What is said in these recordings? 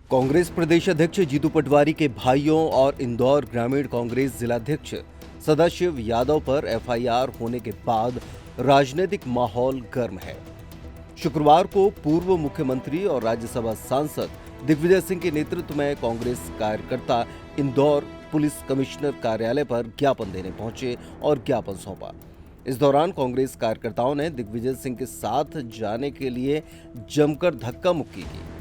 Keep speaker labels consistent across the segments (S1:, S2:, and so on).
S1: कांग्रेस प्रदेश अध्यक्ष जीतू पटवारी के भाइयों और इंदौर ग्रामीण कांग्रेस जिलाध्यक्ष सदाशिव यादव पर एफआईआर होने के बाद राजनीतिक माहौल गर्म है। शुक्रवार को पूर्व मुख्यमंत्री और राज्यसभा सांसद दिग्विजय सिंह के नेतृत्व में कांग्रेस कार्यकर्ता इंदौर पुलिस कमिश्नर कार्यालय पर ज्ञापन देने पहुंचे और ज्ञापन सौंपा। इस दौरान कांग्रेस कार्यकर्ताओं ने दिग्विजय सिंह के साथ जाने के लिए जमकर धक्का मुक्की की।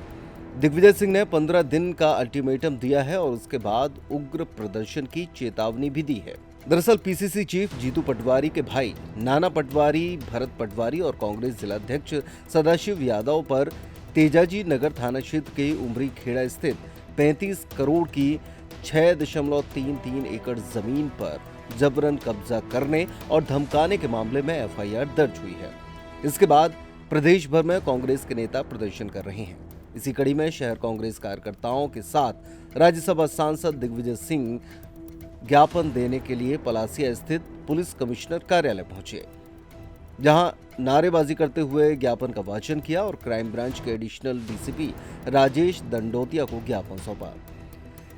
S1: दिग्विजय सिंह ने 15 दिन का अल्टीमेटम दिया है और उसके बाद उग्र प्रदर्शन की चेतावनी भी दी है। दरअसल पीसीसी चीफ जीतू पटवारी के भाई नाना पटवारी, भरत पटवारी और कांग्रेस जिलाध्यक्ष सदाशिव यादव पर तेजाजी नगर थाना क्षेत्र के उमरी खेड़ा स्थित 35 करोड़ की 6.33 एकड़ जमीन पर जबरन कब्जा करने और धमकाने के मामले में एफआईआर दर्ज हुई है। इसके बाद प्रदेश भर में कांग्रेस के नेता प्रदर्शन कर रहे हैं। इसी कड़ी में शहर कांग्रेस कार्यकर्ताओं के साथ राज्यसभा सांसद दिग्विजय सिंह ज्ञापन देने के लिए पलासिया स्थित पुलिस कमिश्नर कार्यालय पहुंचे, जहां नारेबाजी करते हुए ज्ञापन का वाचन किया और क्राइम ब्रांच के एडिशनल डीसीपी राजेश दंडोतिया को ज्ञापन सौंपा।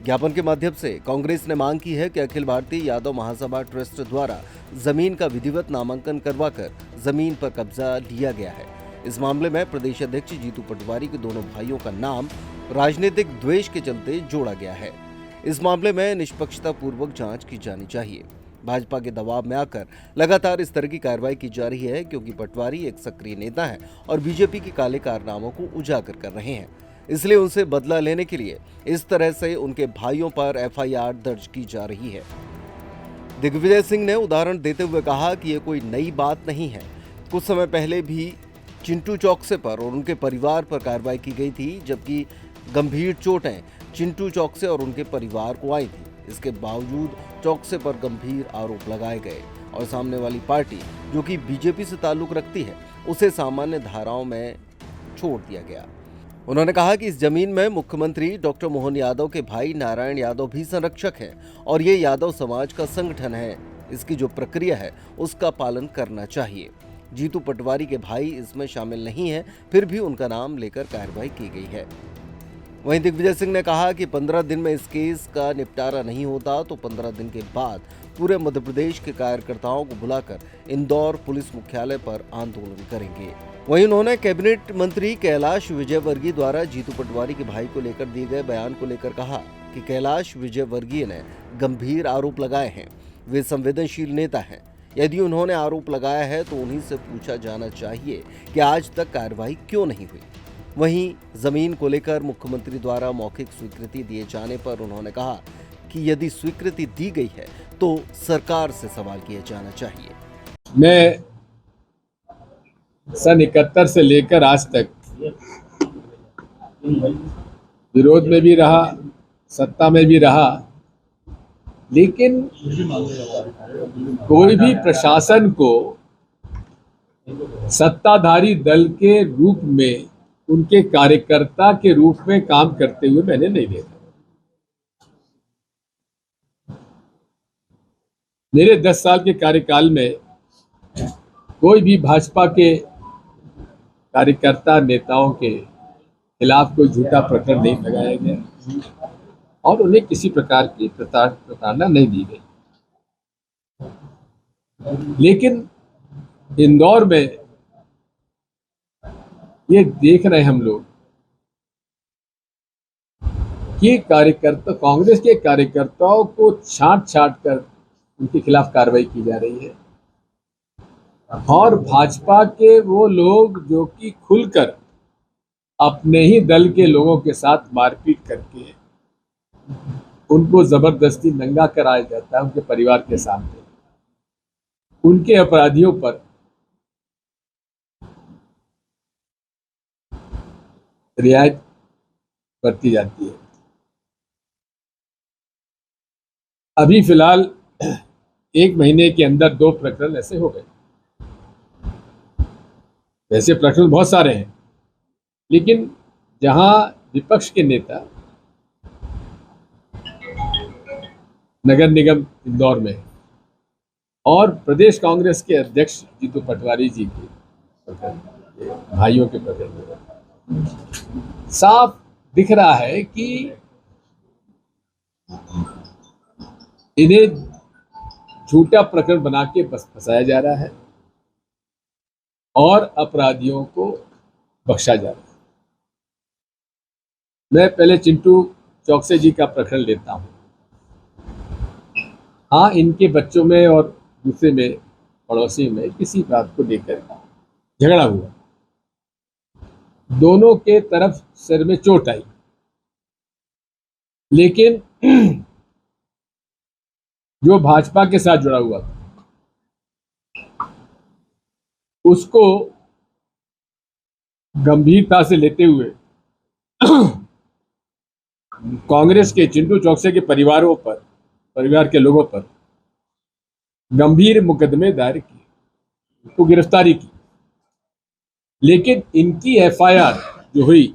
S1: ज्ञापन के माध्यम से कांग्रेस ने मांग की है कि अखिल भारतीय यादव महासभा ट्रस्ट द्वारा जमीन का विधिवत नामांकन करवाकर जमीन पर कब्जा लिया गया है। इस मामले में प्रदेश अध्यक्ष जीतू पटवारी के दोनों भाइयों का नाम राजनीतिक द्वेष के चलते जोड़ा गया है। इस मामले में निष्पक्षता पूर्वक जांच की जानी चाहिए। भाजपा के दबाव में आकर लगातार इस तरह की कार्रवाई की जा रही है, क्योंकि पटवारी एक सक्रिय नेता है और बीजेपी के काले कारनामों को उजागर कर रहे हैं। इसलिए उनसे बदला लेने के लिए इस तरह से उनके भाइयों पर एफआईआर दर्ज की जा रही है। दिग्विजय सिंह ने उदाहरण देते हुए कहा कि ये कोई नई बात नहीं है। कुछ समय पहले भी चिंटू चौकसे पर और उनके परिवार पर कार्रवाई की गई थी, जबकि गंभीर चोटें चिंटू चौकसे और उनके परिवार को आई थी। इसके बावजूद चौकसे पर गंभीर आरोप लगाए गए और सामने वाली पार्टी, जो कि बीजेपी से ताल्लुक रखती है, उसे सामान्य धाराओं में छोड़ दिया गया। उन्होंने कहा कि इस जमीन में मुख्यमंत्री डॉक्टर मोहन यादव के भाई नारायण यादव भी संरक्षक हैं और ये यादव समाज का संगठन है। इसकी जो प्रक्रिया है उसका पालन करना चाहिए। जीतू पटवारी के भाई इसमें शामिल नहीं हैं, फिर भी उनका नाम लेकर कार्रवाई की गई है। वहीं दिग्विजय सिंह ने कहा कि 15 दिन में इस केस का निपटारा नहीं होता तो 15 दिन के बाद पूरे मध्य प्रदेश के कार्यकर्ताओं को बुलाकर इंदौर पुलिस मुख्यालय पर आंदोलन करेंगे। वहीं उन्होंने कैबिनेट मंत्री कैलाश विजयवर्गीय द्वारा जीतू पटवारी के भाई को लेकर दिए गए बयान को लेकर कहा कि कैलाश विजयवर्गीय ने गंभीर आरोप लगाए हैं। वे संवेदनशील नेता हैं। यदि उन्होंने आरोप लगाया है तो उन्हीं से पूछा जाना चाहिए कि आज तक कार्रवाई क्यों नहीं हुई। वहीं जमीन को लेकर मुख्यमंत्री द्वारा मौखिक स्वीकृति दिए जाने पर उन्होंने कहा कि यदि स्वीकृति दी गई है तो सरकार से सवाल किया जाना चाहिए।
S2: मैं सन 71 से लेकर आज तक विरोध में भी रहा, सत्ता में भी रहा, लेकिन कोई भी प्रशासन को सत्ताधारी दल के रूप में, उनके कार्यकर्ता के रूप में काम करते हुए मैंने नहीं देखा। मेरे 10 साल के कार्यकाल में कोई भी भाजपा के कार्यकर्ता नेताओं के खिलाफ कोई झूठा प्रकरण नहीं लगाया गया और उन्हें किसी प्रकार की प्रताड़ना नहीं दी गई। लेकिन इंदौर में ये देख रहे हैं हम लोग कि कार्यकर्ता, कांग्रेस के कार्यकर्ताओं को छांट कर उनके खिलाफ कार्रवाई की जा रही है और भाजपा के वो लोग जो कि खुलकर अपने ही दल के लोगों के साथ मारपीट करके उनको जबरदस्ती नंगा कराया जाता है उनके परिवार के सामने, उनके अपराधियों पर रियायत बरती जाती है। अभी फिलहाल 1 महीने के अंदर 2 प्रकरण ऐसे हो गए। वैसे प्रकरण बहुत सारे हैं, लेकिन जहां विपक्ष के नेता नगर निगम इंदौर में और प्रदेश कांग्रेस के अध्यक्ष जीतू पटवारी जी के भाइयों के प्रकरण में साफ दिख रहा है कि इन्हें झूठा प्रकरण बना के बस फंसाया जा रहा है और अपराधियों को बख्शा जा रहा है। मैं पहले चिंटू चौकसे जी का प्रकरण लेता हूं। हाँ, इनके बच्चों में और दूसरे में पड़ोसी में किसी बात को लेकर झगड़ा हुआ, दोनों के तरफ सिर में चोट आई, लेकिन जो भाजपा के साथ जुड़ा हुआ था उसको गंभीरता से लेते हुए कांग्रेस के चिंटू चौकसे के परिवार के लोगों पर गंभीर मुकदमे दायर किए, उसको गिरफ्तारी की। लेकिन इनकी एफआईआर जो हुई,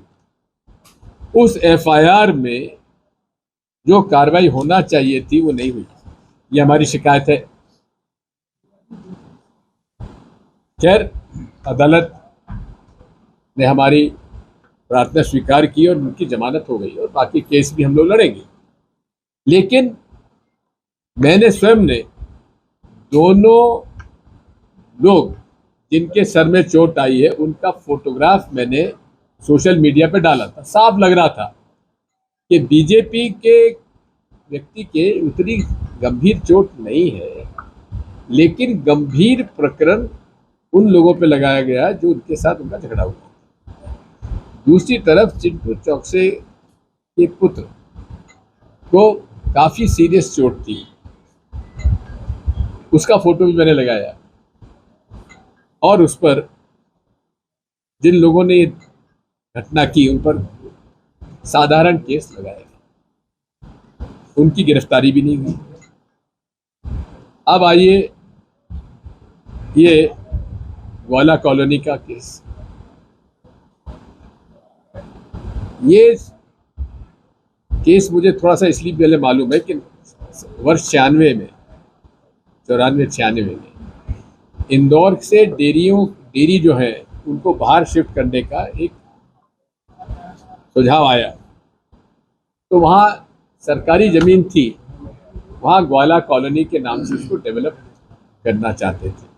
S2: उस एफआईआर में जो कार्रवाई होना चाहिए थी वो नहीं हुई। ये हमारी शिकायत है। खैर, अदालत ने हमारी प्रार्थना स्वीकार की और उनकी जमानत हो गई और बाकी केस भी हम लोग लड़ेंगे। लेकिन मैंने स्वयं ने दोनों लोग जिनके सर में चोट आई है उनका फोटोग्राफ मैंने सोशल मीडिया पे डाला था। साफ लग रहा था कि बीजेपी के व्यक्ति के उतनी गंभीर चोट नहीं है, लेकिन गंभीर प्रकरण उन लोगों पे लगाया गया जो उनके साथ उनका झगड़ा हुआ। दूसरी तरफ चिंटू चौकसे के पुत्र को काफी सीरियस चोट थी, उसका फोटो भी मैंने लगाया और उस पर जिन लोगों ने घटना की उन पर साधारण केस लगाया, उनकी गिरफ्तारी भी नहीं हुई। अब आइए ये ग्वाला कॉलोनी का केस। ये केस मुझे थोड़ा सा इसलिए पहले मालूम है कि वर्ष 94 में इंदौर से डेयरी जो है उनको बाहर शिफ्ट करने का एक सुझाव आया, तो वहाँ सरकारी जमीन थी, वहाँ ग्वाला कॉलोनी के नाम से उसको डेवलप करना चाहते थे।